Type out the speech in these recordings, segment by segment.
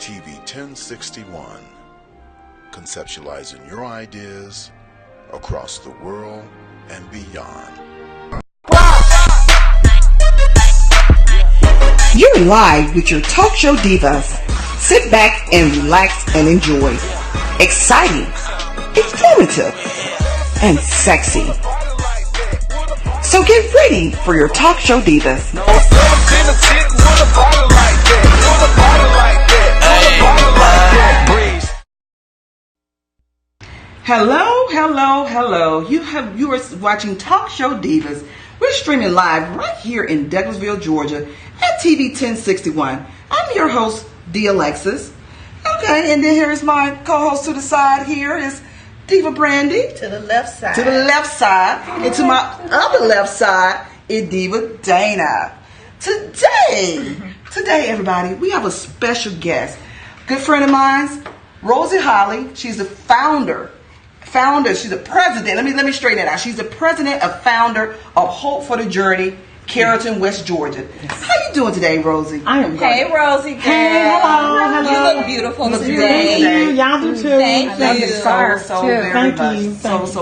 TV 1061, conceptualizing your ideas across the world and beyond. You're live with your talk show divas. Sit back and relax and enjoy. Exciting, informative, and sexy. So get ready for your talk show divas. Hello. You are watching Talk Show Divas. We're streaming live right here in Douglasville, Georgia at TV 1061. I'm your host, D. Alexis. Okay, and then here is my co-host to the side here is Diva Brandy. To the left side. And to my other left side is Diva Dana. Today, everybody, we have a special guest. Good friend of mine, Rosie Holley. She's the founder. She's the president. Let me straighten it out. She's the president and founder of Hope for the Journey, Carrollton, West Georgia. Yes. How you doing today, Rosie? I am great. Hey, Rosie. Girl. Hey, hello. You look beautiful today. Thank you. Y'all do too. Thank you. So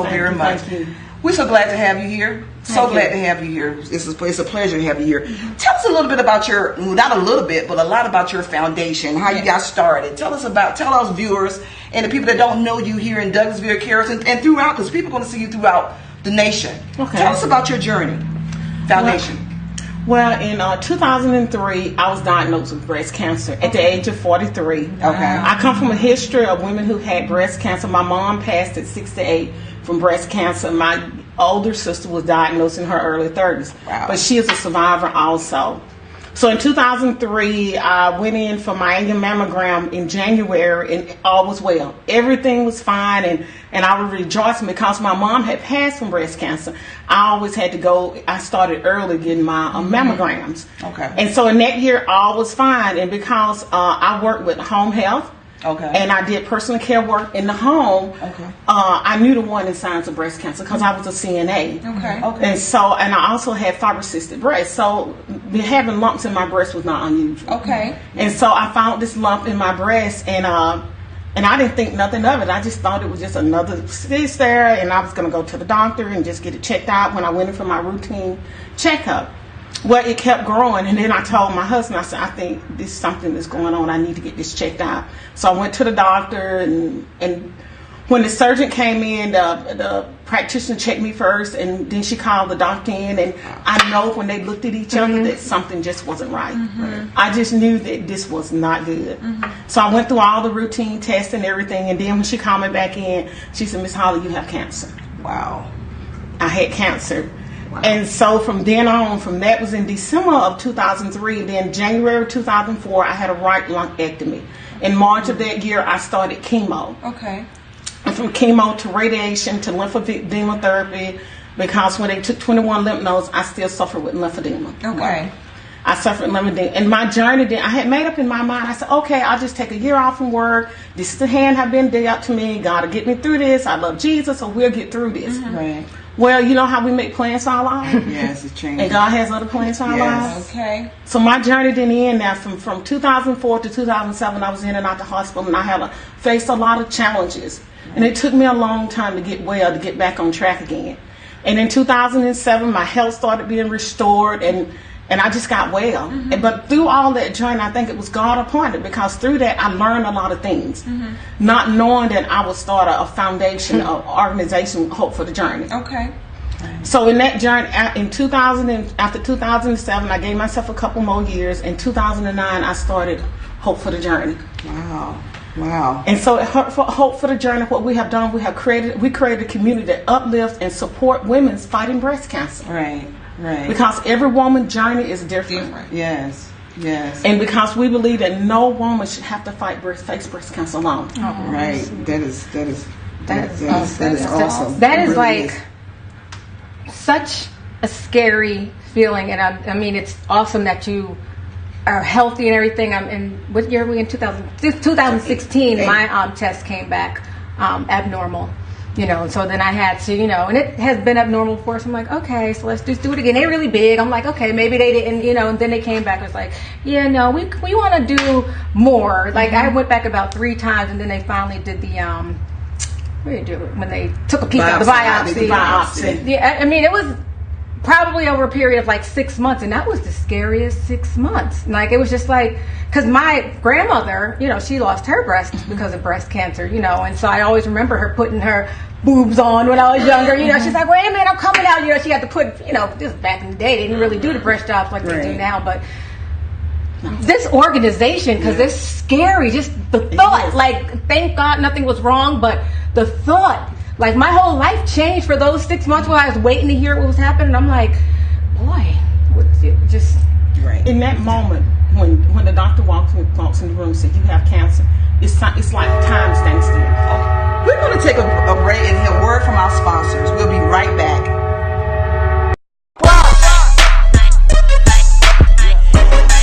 very much. Thank you. We're so glad to have you here. Glad to have you here. It's a pleasure to have you here. Tell us a little bit about not a little bit, but a lot about your foundation, how you got started. Tell us viewers and the people that don't know you here in Douglasville, Carrollton, and throughout, because people are going to see you throughout the nation. Okay. Tell us about your journey, foundation. Well, in 2003, I was diagnosed with breast cancer at the age of 43. Okay. I come from a history of women who had breast cancer. My mom passed at 68 from breast cancer. My older sister was diagnosed in her early 30s. Wow. But she is a survivor also. So in 2003, I went in for my annual mammogram in January, and all was well. Everything was fine, and I was rejoicing because my mom had passed from breast cancer. I always had to go. I started early getting my mammograms. Okay. And so in that year, all was fine. And because I worked with home health, okay, and I did personal care work in the home, okay, I knew the warning signs of breast cancer because I was a CNA. Okay. And I also had fibrocystic breast. So having lumps in my breast was not unusual. Okay. And so I found this lump in my breast, and I didn't think nothing of it. I just thought it was just another cyst there, and I was going to go to the doctor and just get it checked out when I went in for my routine checkup. Well, it kept growing, and then I told my husband, I said, I think there's something that's going on. I need to get this checked out. So I went to the doctor, and when the surgeon came in, the practitioner checked me first, and then she called the doctor in, and I know when they looked at each other that something just wasn't right. Mm-hmm. I just knew that this was not good. Mm-hmm. So I went through all the routine tests and everything, and then when she called me back in, she said, Miss Holley, you have cancer. Wow. I had cancer. Wow. And so from then on, that was in December of 2003, then January 2004, I had a right lumpectomy. In March of that year, I started chemo. Okay. And from chemo to radiation to lymphedema therapy, because when they took 21 lymph nodes, I still suffer with lymphedema. Okay. I suffered lymphedema. And my journey, then I had made up in my mind, I said, okay, I'll just take a year off from work. This is the hand have been dealt to me. God will get me through this. I love Jesus, so we'll get through this. Mm-hmm. Right. Well, you know how we make plans for our lives? Yes, it changes. And God has other plans for our lives. Okay. So my journey didn't end now. From 2004 to 2007, I was in and out the hospital, and I had faced a lot of challenges. And it took me a long time to get well, to get back on track again. And in 2007, my health started being restored, and I just got well. Mm-hmm. But through all that journey, I think it was God appointed, because through that, I learned a lot of things. Mm-hmm. Not knowing that I would start a foundation, an organization, Hope for the Journey. Okay. So in that journey, after 2007, I gave myself a couple more years. In 2009, I started Hope for the Journey. Wow. And so for Hope for the Journey, what we have done, we created a community that uplifts and support women fighting breast cancer. Right. Because every woman's journey is different. Yes. And because we believe that no woman should have to face breast cancer alone. Oh, right. That is awesome. That is like such a scary feeling, and I mean, it's awesome that you are healthy and everything. And what year are we in? 2016. My test came back abnormal, You know, so then I had to, you know, and it has been abnormal for us. I'm like, okay, so let's just do it again. They're really big. I'm like, okay, maybe they didn't, you know, and then they came back. It was like, yeah, no, we want to do more. Like I went back about 3 times, and then they finally did the, what did they do? When they took a piece of the biopsy. Yeah, I mean, it was probably over a period of like 6 months, and that was the scariest 6 months. Like it was just like, because my grandmother, you know, she lost her breast because of breast cancer, you know, and so I always remember her putting her boobs on when I was younger. You know, she's like, wait a minute, I'm coming out. You know, she had to put, you know, this back in the day, they didn't really do the breast jobs like they do now, but this organization, because it's scary, just the thought, like, thank God nothing was wrong, but the thought, like, my whole life changed for those 6 months while I was waiting to hear what was happening. I'm like, boy, what's it just... Right. In that moment, when the doctor walks in the room and said, you have cancer, it's like time stands still. We're going to take a break and hear a word from our sponsors. We'll be right back.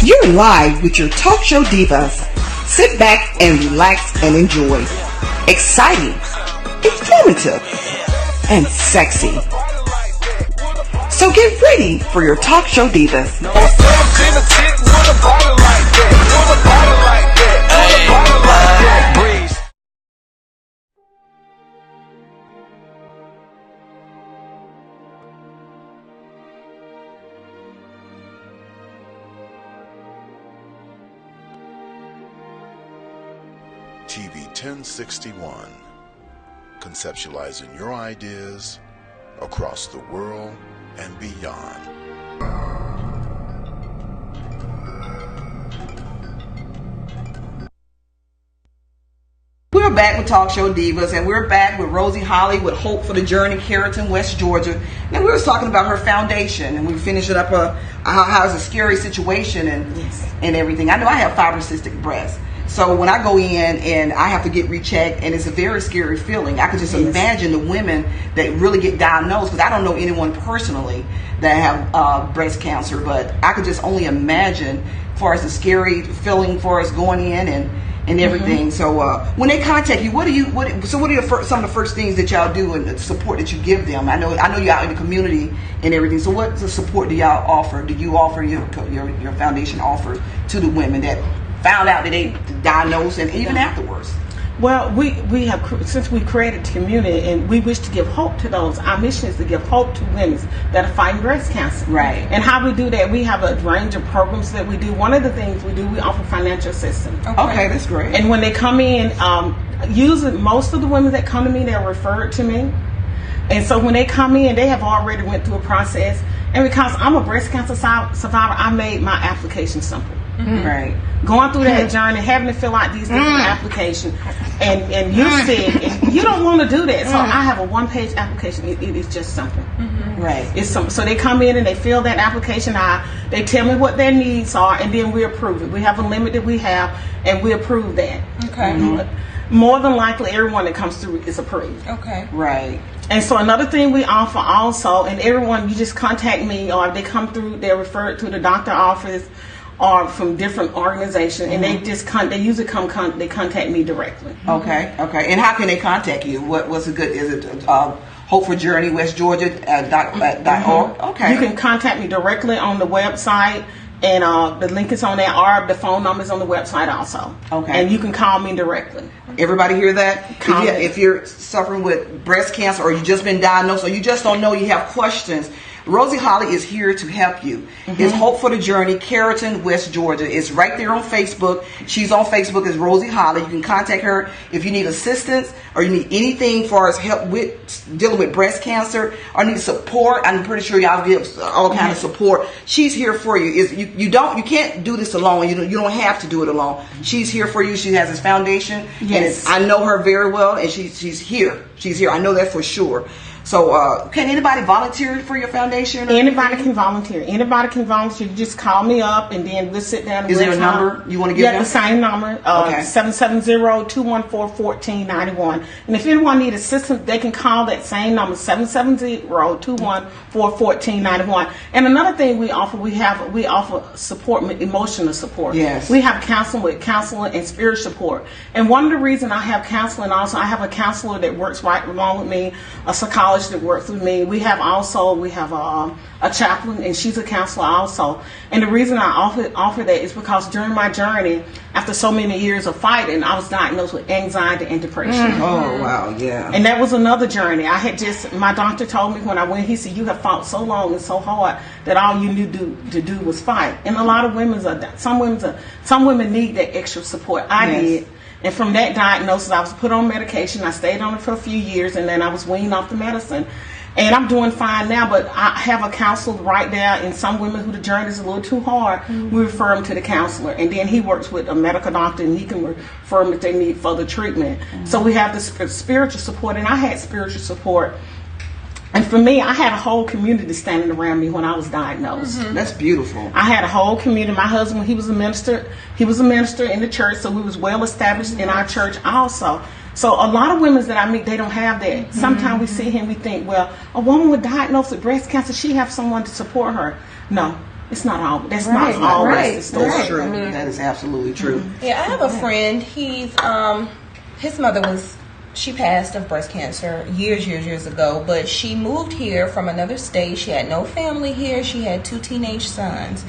You're live with your talk show divas. Sit back and relax and enjoy. Exciting, informative, and sexy. So get ready for your talk show divas. TV 1061, conceptualizing your ideas across the world and beyond. We're back with Talk Show Divas, and we're back with Rosie Holley with Hope for the Journey, Carrollton, West Georgia. And we were talking about her foundation, and we finished it up how it's a scary situation and everything. I know I have fibrocystic breast. So when I go in and I have to get rechecked, and it's a very scary feeling. I could just imagine the women that really get diagnosed, because I don't know anyone personally that have breast cancer, but I could just only imagine as far as the scary feeling for us going in and everything. So when they contact you, what are some of the first things that y'all do and the support that you give them? I know you're out in the community and everything. So what support do y'all offer? Do you offer your foundation offers to the women that found out that they diagnosed and even afterwards? Well, we have, since we created the community, and we wish to give hope to those. Our mission is to give hope to women that are fighting breast cancer. Right. And how we do that, we have a range of programs that we do. One of the things we do, we offer financial assistance. Okay, that's great. And when they come in, usually most of the women that come to me, they're referred to me. And so when they come in, they have already went through a process. And because I'm a breast cancer survivor, I made my application simple. Mm-hmm. Right. Going through that journey, having to fill out these different applications, and you said and you don't want to do that. So I have a 1-page application. It is just simple. Right. It's so they come in and they fill that application out. They tell me what their needs are, and then we approve it. We have a limit that we have, and we approve that. Okay. More than likely, everyone that comes through is approved. Okay. Right. And so another thing we offer also, and everyone, you just contact me, or if they come through, they're referred to the doctor office or from different organizations, and they just they usually they contact me directly. Okay. And how can they contact you? What's a good? Is it Hope for Journey West Georgia .org? Okay. You can contact me directly on the website, and the link is on there, or the phone number is on the website also. Okay. And you can call me directly. Everybody hear that? If you're suffering with breast cancer, or you just been diagnosed, or you just don't know, you have questions, Rosie Holley is here to help you. It's Hope for the Journey, Carrollton, West Georgia. It's right there on Facebook. She's on Facebook as Rosie Holley. You can contact her if you need assistance or you need anything for us help with dealing with breast cancer or need support. I'm pretty sure y'all give all kind of support. She's here for you. You can't do this alone. You don't have to do it alone. She's here for you. She has this foundation, and I know her very well, and she's here. She's here. I know that for sure. So can anybody volunteer for your foundation? Anybody can volunteer. Anybody can volunteer. You just call me up, and then we'll sit down. Is there a number you want to give them? Yeah, the same number. Okay. 770-214-1491. And if anyone needs assistance, they can call that same number, 770-214-1491. And another thing we offer support, emotional support. Yes. We have counseling and spiritual support. And one of the reasons I have counseling also, I have a counselor that works right along with me, a psychologist that works with me. We have a chaplain, and she's a counselor also. And the reason I offer that is because during my journey, after so many years of fighting, I was diagnosed with anxiety and depression. Oh, wow, yeah. And that was another journey. My doctor told me when I went, he said, you have fought so long and so hard that all you knew to do was fight. And a lot of some women need that extra support. I did. And from that diagnosis, I was put on medication. I stayed on it for a few years, and then I was weaned off the medicine. And I'm doing fine now, but I have a counselor right there, and some women who the journey is a little too hard, we refer them to the counselor. And then he works with a medical doctor, and he can refer them if they need further treatment. So we have the spiritual support, and I had spiritual support. And for me, I had a whole community standing around me when I was diagnosed. That's beautiful. I had a whole community. My husband, he was a minister in the church, so we was well established in our church also. So a lot of women that I meet, they don't have that. Sometimes we see him, we think, well, a woman with diagnosed with breast cancer, she have someone to support her. No, it's not all. That's not always the story. That's true. That is absolutely true. Yeah, I have a friend. He's his mother she passed of breast cancer years ago, but she moved here from another state. She had no family here. She had 2 teenage sons.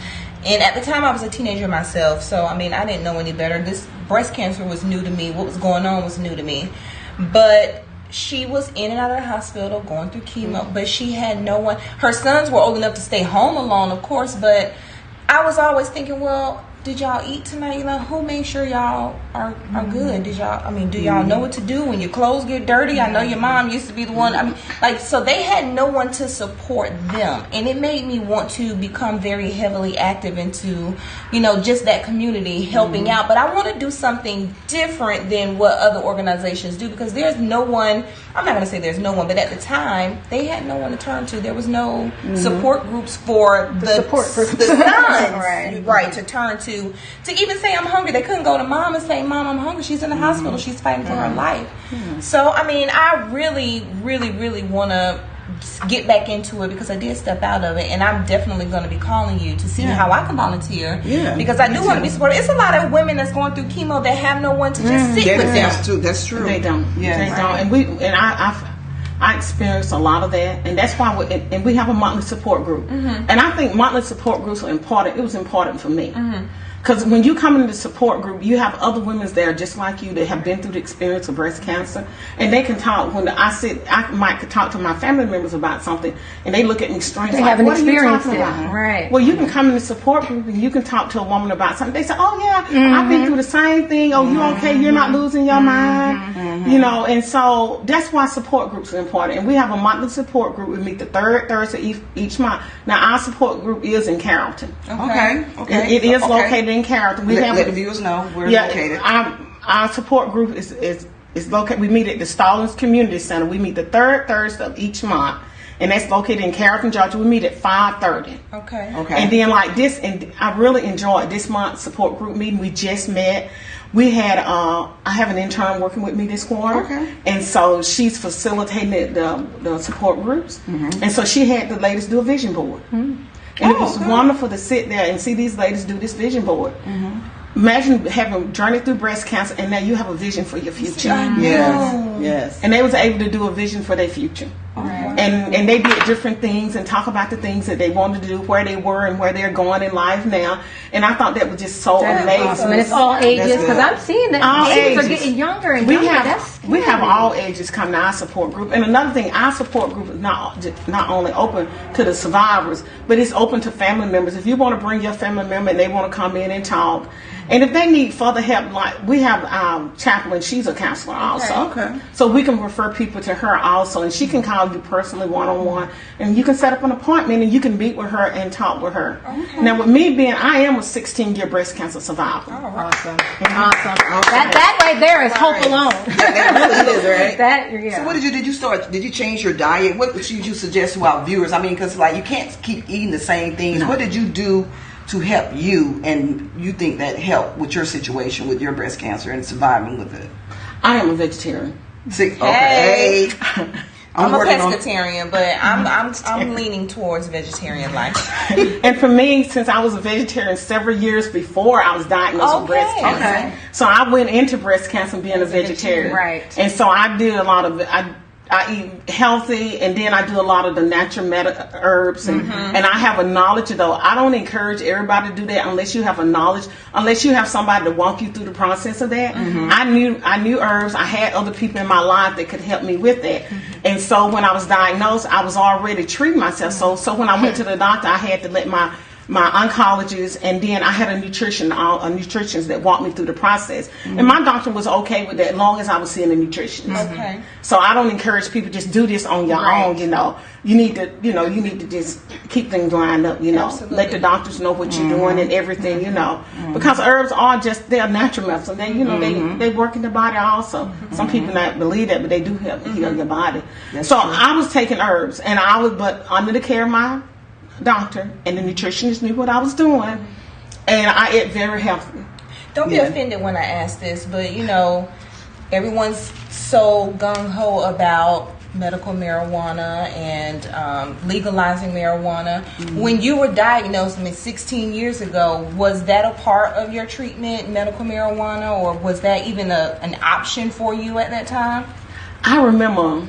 And at the time, I was a teenager myself, so, I mean, I didn't know any better. This breast cancer was new to me. What was going on was new to me. But she was in and out of the hospital, going through chemo, but she had no one. Her sons were old enough to stay home alone, of course, but I was always thinking, well, did y'all eat tonight? You know, who made sure y'all are good? Do y'all know what to do when your clothes get dirty? I know your mom used to be the one. So they had no one to support them. And it made me want to become very heavily active into, just that community, helping out. But I want to do something different than what other organizations do, because there's no one, I'm not going to say there's no one, but at the time, they had no one to turn to. There was no support groups for the sons, right, to turn to even say I'm hungry. They couldn't go to mom and say, Mom, I'm hungry. She's in the hospital. She's fighting for her life. So, I mean, I really, really, really want to get back into it, because I did step out of it, and I'm definitely going to be calling you to see how I can volunteer, because I do want to be supported. It's a lot of women that's going through chemo that have no one to just sit with them. That's true. They don't. They don't. And I experienced a lot of that, and that's why we have a monthly support group. And I think monthly support groups are important. It was important for me. Because when you come into the support group, you have other women there just like you that have been through the experience of breast cancer, and they can talk. When I might talk to my family members about something, and they look at me strange. They like, haven't what experienced are you talking it, about? right? Well, you can come in the support group and you can talk to a woman about something. They say, "Oh yeah, I've been through the same thing. Oh, you okay? You're not losing your mind." And so that's why support groups are important. And we have a monthly support group. We meet the third Thursday each month. Now our support group is in Carrollton. Okay. It is located in Carrollton. Let the viewers know where it's located. Our support group is located. We meet at the Stallings Community Center. We meet the third Thursday of each month, and that's located in Carrollton, Georgia. We meet at 5:30. Okay. And then like this, and I really enjoyed this month's support group meeting. We just met. We had I have an intern working with me this quarter, and so she's facilitating the support groups, and so she had the ladies do a vision board, and it was wonderful to sit there and see these ladies do this vision board. Imagine having journeyed through breast cancer, and now you have a vision for your future. Yes. And they was able to do a vision for their future. And they did different things and talk about the things that they wanted to do, where they were and where they're going in life now. And I thought that was just so amazing. Awesome. And it's all ages, because I'm seeing that all ages are getting younger and younger. We have all ages come to our support group. And another thing, our support group is not only open to the survivors, but it's open to family members. If you want to bring your family member and they want to come in and talk, And if they need further help, like we have chaplain, she's a counselor also. Okay. So we can refer people to her also, and she can call you personally one-on-one, and you can set up an appointment and you can meet with her and talk with her. Okay. Now with me being, I am a 16-year breast cancer survivor. Awesome. That right there is hope alone. That really is, right? That, yeah. So what did you change your diet? What would you suggest to our viewers? I mean, because like you can't keep eating the same things. No. What did you do to help you, and you think that helped with your situation with your breast cancer and surviving with it? I am a vegetarian. Okay. I'm a working on- pescatarian, but I'm leaning towards vegetarian life. And for me, since I was a vegetarian several years before I was diagnosed with breast cancer, Okay. so I went into breast cancer being a vegetarian. Right. And so I did a lot of I eat healthy, and then I do a lot of the natural herbs, and I have a knowledge though. I don't encourage everybody to do that unless you have a knowledge, unless you have somebody to walk you through the process of that. I knew herbs. I had other people in my life that could help me with that. And so when I was diagnosed, I was already treating myself. So when I went to the doctor, I had to let my oncologist, and then I had a nutritionist that walked me through the process. And my doctor was okay with that as long as I was seeing a nutritionist. Okay. So I don't encourage people just do this on your own, you know. You need to just keep things lined up, you know. Absolutely. Let the doctors know what you're doing and everything, you know. Because herbs are they're natural medicine. They they work in the body also. Some people not believe that, but they do help heal your body. That's so true. I was taking herbs, and but under the care of my doctor, and the nutritionist knew what I was doing, and I ate very healthy. Don't be offended when I ask this, but you know, everyone's so gung-ho about medical marijuana and legalizing marijuana. When you were diagnosed, 16 years ago, was that a part of your treatment, medical marijuana, or was that even an option for you at that time? I remember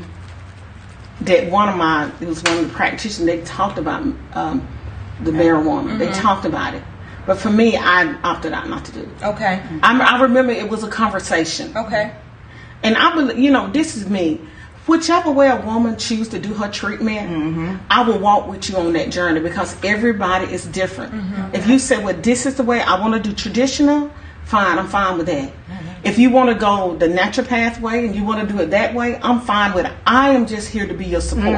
that one of the practitioners, they talked about the marijuana. They talked about it. But for me, I opted out not to do it. Okay. I remember it was a conversation. Okay. And I believe, this is me. Whichever way a woman chooses to do her treatment, I will walk with you on that journey, because everybody is different. If you say, well, this is the way I want to do traditional, fine, I'm fine with that. If you want to go the natural pathway and you want to do it that way, I'm fine with it. I am just here to be your support.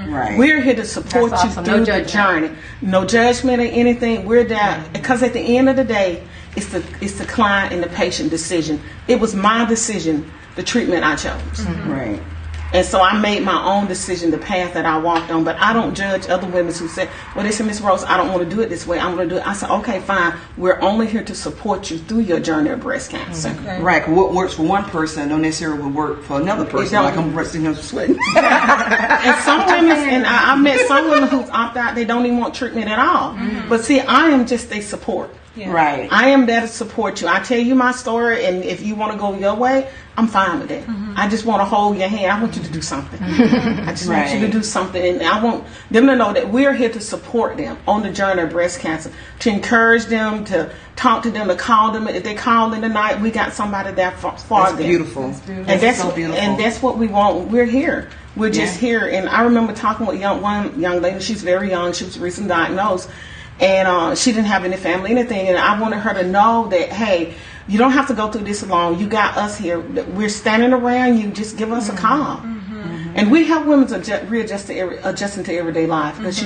Right. We're here to support That's you awesome. through No the judgment. journey. No judgment or anything. We're there because at the end of the day, it's the client and the patient decision. It was my decision, the treatment I chose. Right. And so I made my own decision, the path that I walked on. But I don't judge other women who say, well, they said, Miss Rose, I don't want to do it this way. I'm going to do it. I said, okay, fine. We're only here to support you through your journey of breast cancer. Okay. Right. What works for one person don't necessarily work for another person. don't. Like I'm sweating. And some women, and I met some women who opt out, they don't even want treatment at all. But see, I am just a support. Yeah. Right. I am there to support you. I tell you my story, and if you want to go your way, I'm fine with that. I just want to hold your hand. I want you to do something. I just want you to do something, and I want them to know that we're here to support them on the journey of breast cancer, to encourage them, to talk to them, to call them. If they call in the night, we got somebody there for That's them. beautiful. And That's so beautiful. And that's what we want. We're here. We're just here. And I remember talking with one young lady. She's very young. She was recently diagnosed. And she didn't have any family, anything. And I wanted her to know that, hey, you don't have to go through this alone. You got us here. We're standing around you. Just give us a call. And we help women to readjust to adjusting to everyday life. Because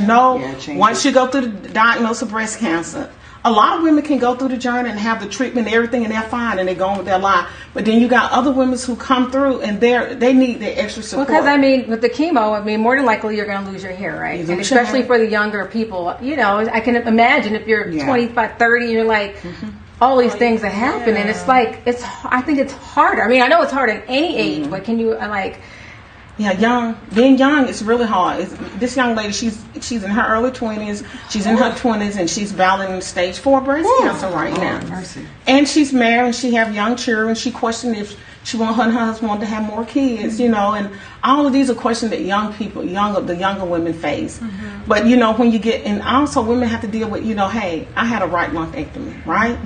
once you go through the diagnosis of breast cancer, a lot of women can go through the journey and have the treatment and everything, and they're fine and they're going with their life. But then you got other women who come through and they need their extra support. Because with the chemo, more than likely you're going to lose your hair, right? You And lose your especially hair. for the younger people, I can imagine if you're 25, 30, you're like, all these things that happen, and it's like I think it's harder. I know it's hard at any age, but can you being young is really hard. This young lady, she's in her early 20s. She's in her 20s, and she's battling stage 4 breast cancer right now. Mercy. And she's married. She have young children. She questioned if she want her and her husband to have more kids. And all of these are questions that the younger women face. But when you get, and also women have to deal with, hey, I had a right lumpectomy, right?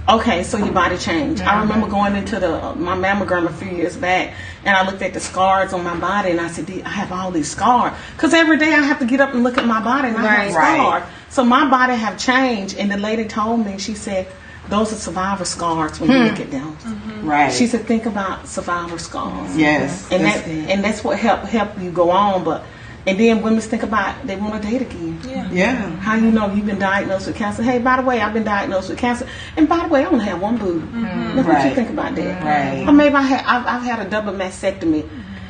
Okay, so your body changed. I remember going into my mammogram a few years back, and I looked at the scars on my body, and I said, I have all these scars. Because every day I have to get up and look at my body, and I have scars. So my body have changed, and the lady told me, she said, those are survivor scars when you look at them. Right. She said, think about survivor scars. Yes. And that's that's what help you go on. And then women think about they want to date again. Yeah. How you know you've been diagnosed with cancer? Hey, by the way, I've been diagnosed with cancer. And by the way, I only have one boob. Look what you think about that. Right. Or maybe I've had a double mastectomy.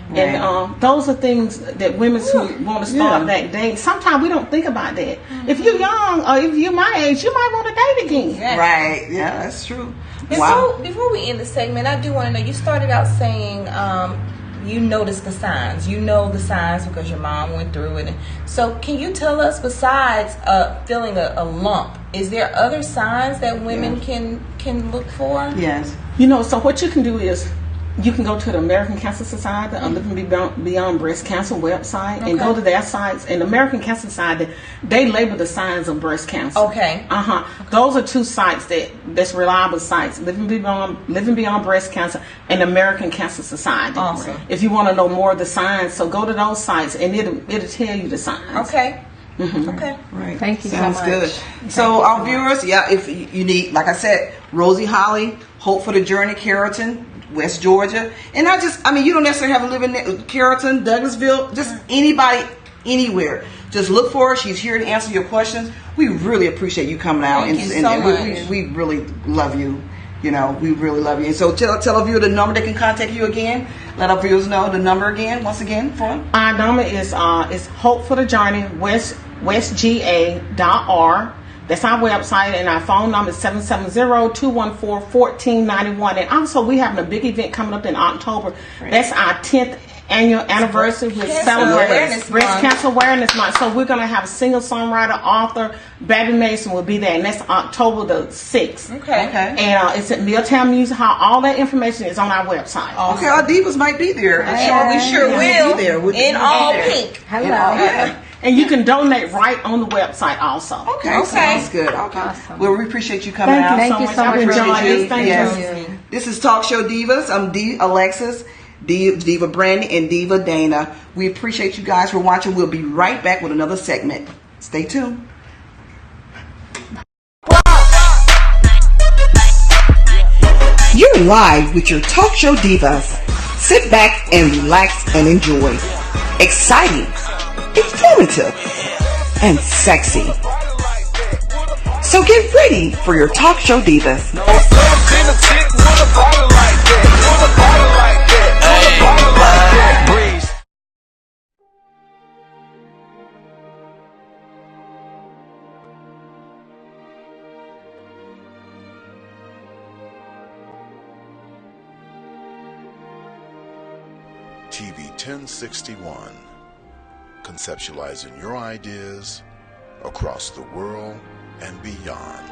Right. And those are things that women who want to start that date. Sometimes we don't think about that. If you're young or if you're my age, you might want to date again. Right. Yeah, that's true. Before we end the segment, I do want to know, you started out saying you noticed the signs. You know the signs because your mom went through it. So can you tell us, besides feeling a lump, is there other signs that women can look for? Yes. So what you can do is you can go to the American Cancer Society, the Living Beyond Breast Cancer website, and go to their sites. And the American Cancer Society, they label the signs of breast cancer. Okay. Those are two sites that's reliable sites: Living Beyond Breast Cancer and the American Cancer Society. Awesome. If you want to know more of the signs, so go to those sites, and it'll tell you the signs. Okay. Okay. Right. Thank you Sounds so much. good. So our viewers, if you need, like I said, Rosie Holley, Hope for the Journey, Carrollton, West Georgia. And you don't necessarily have to live in Carrollton, Douglasville, just anybody, anywhere. Just look for her. She's here to answer your questions. We really appreciate you coming out. Thank you so much. We really love you. We really love you. And so tell a viewer the number they can contact you again. Let our viewers know the number again, once again, for them. Our number is Hope for the Journey, westga.org. That's our website, and our phone number is 770-214-1491. And also, we're having a big event coming up in October. That's our 10th annual anniversary. We're celebrating Breast Cancer Awareness Month. So we're going to have a singer, songwriter, author, Baby Mason will be there, and that's October the 6th. Okay. And it's at Milltown Music Hall. All that information is on our website. Okay, our divas might be there. We sure will. Be there. In all pink. Hello. And you can donate right on the website also. Okay. Sounds good. Okay. Awesome. Well, we appreciate you coming out. Thank you so much. I've enjoyed Appreciate this. you. Thank Yes. you. This is Talk Show Divas. I'm Alexis, Diva Brandy, and Diva Dana. We appreciate you guys for watching. We'll be right back with another segment. Stay tuned. You're live with your Talk Show Divas. Sit back and relax and enjoy. Exciting, informative, and sexy. So get ready for your Talk Show Divas. TV 1061, conceptualizing your ideas across the world and beyond.